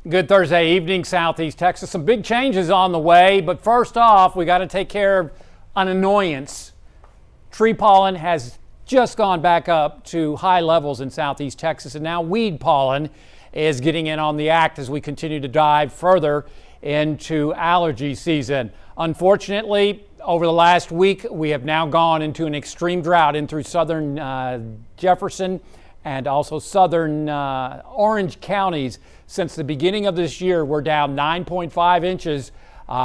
Good Thursday evening, Southeast Texas. Some big changes on the way, but first off, we got to take care of an annoyance. Tree pollen has just gone back up to high levels in Southeast Texas, and now weed pollen is getting in on the act as we continue to dive further into allergy season. Unfortunately, over the last week, we have now gone into an extreme drought in through southern Jefferson and also southern Orange counties. Since the beginning of this year, we're down 9.5 inches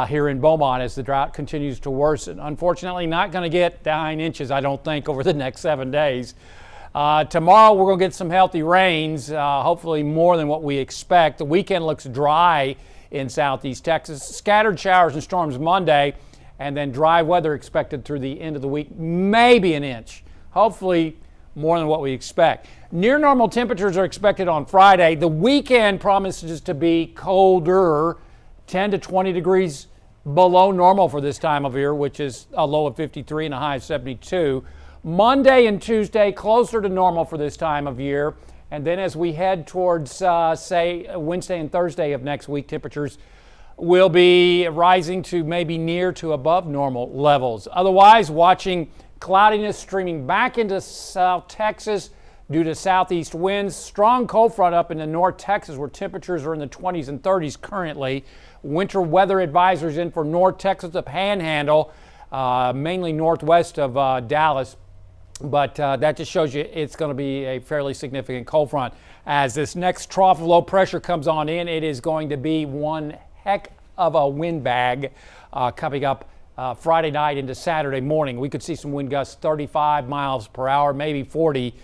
here in Beaumont as the drought continues to worsen. Unfortunately, not going to get 9 inches, I don't think, over the next 7 days. Tomorrow, we're going to get some healthy rains, hopefully more than what we expect. The weekend looks dry in Southeast Texas. Scattered showers and storms Monday, and then dry weather expected through the end of the week, maybe an inch. Hopefully more than what we expect. Near normal temperatures are expected on Friday. The weekend promises to be colder, 10 to 20 degrees below normal for this time of year, which is a low of 53 and a high of 72. Monday and Tuesday, closer to normal for this time of year. And then as we head towards, say, Wednesday and Thursday of next week, temperatures will be rising to maybe near to above normal levels. Otherwise, watching cloudiness streaming back into South Texas due to southeast winds. Strong cold front up into North Texas where temperatures are in the 20s and 30s currently. Winter weather advisories in for North Texas, the Panhandle, mainly northwest of Dallas. But that just shows you it's going to be a fairly significant cold front. As this next trough of low pressure comes on in, it is going to be one heck of a wind bag coming up Friday night into Saturday morning. We could see some wind gusts 35 miles per hour, maybe 40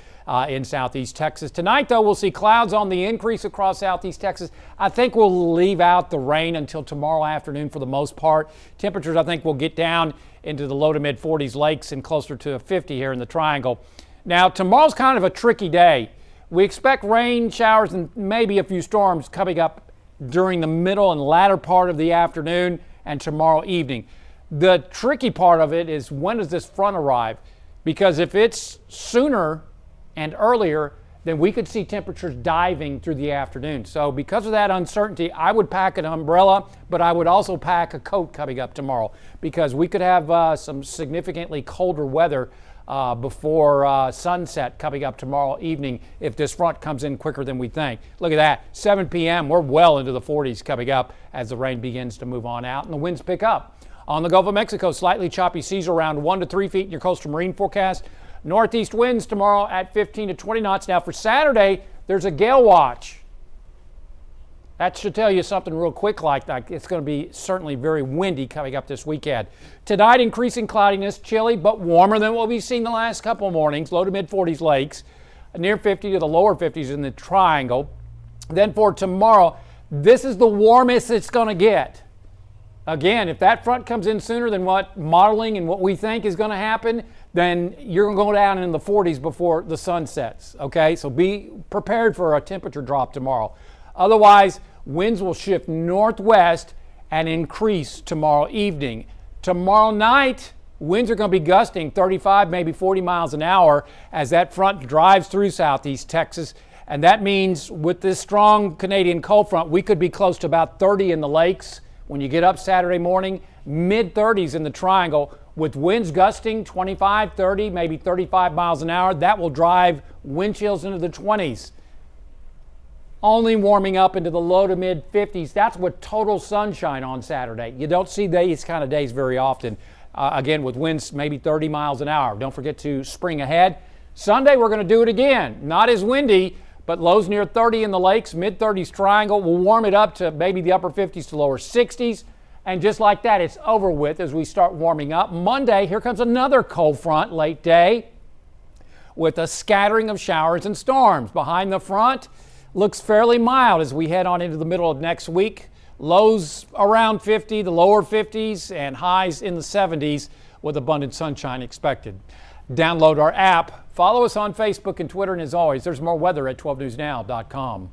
in Southeast Texas. Tonight, though, we'll see clouds on the increase across Southeast Texas. I think we'll leave out the rain until tomorrow afternoon for the most part. Temperatures, I think, will get down into the low to mid 40s lakes and closer to a 50 here in the Triangle. Now, tomorrow's kind of a tricky day. We expect rain, showers, and maybe a few storms coming up during the middle and latter part of the afternoon and tomorrow evening. The tricky part of it is, when does this front arrive? Because if it's sooner and earlier, then we could see temperatures diving through the afternoon. So because of that uncertainty, I would pack an umbrella, but I would also pack a coat coming up tomorrow because we could have some significantly colder weather before sunset coming up tomorrow evening if this front comes in quicker than we think. Look at that, 7 p.m., we're well into the 40s coming up as the rain begins to move on out and the winds pick up. On the Gulf of Mexico, slightly choppy seas around 1 to 3 feet in your coastal marine forecast. Northeast winds tomorrow at 15 to 20 knots. Now for Saturday, there's a gale watch. That should tell you something real quick like that. It's going to be certainly very windy coming up this weekend. Tonight, increasing cloudiness, chilly, but warmer than what we've seen the last couple of mornings. Low to mid 40s lakes, near 50 to the lower 50s in the Triangle. Then for tomorrow, this is the warmest it's going to get. Again, if that front comes in sooner than what modeling and what we think is going to happen, then you're going to go down in the 40s before the sun sets, okay? So be prepared for a temperature drop tomorrow. Otherwise, winds will shift northwest and increase tomorrow evening. Tomorrow night, winds are going to be gusting 35, maybe 40 miles an hour as that front drives through Southeast Texas. And that means with this strong Canadian cold front, we could be close to about 30 in the lakes when you get up Saturday morning, mid 30s in the Triangle with winds gusting 25, 30, maybe 35 miles an hour. That will drive wind chills into the 20s. Only warming up into the low to mid 50s. That's with total sunshine on Saturday. You don't see these kind of days very often. Again, with winds maybe 30 miles an hour. Don't forget to spring ahead. Sunday, we're going to do it again. Not as windy, but lows near 30 in the lakes, mid 30s Triangle. We'll warm it up to maybe the upper 50s to lower 60s. And just like that, it's over with as we start warming up. Monday, here comes another cold front late day with a scattering of showers and storms. Behind the front, looks fairly mild as we head on into the middle of next week. Lows around 50, the lower 50s, and highs in the 70s with abundant sunshine expected. Download our app. Follow us on Facebook and Twitter, and as always, there's more weather at 12newsnow.com.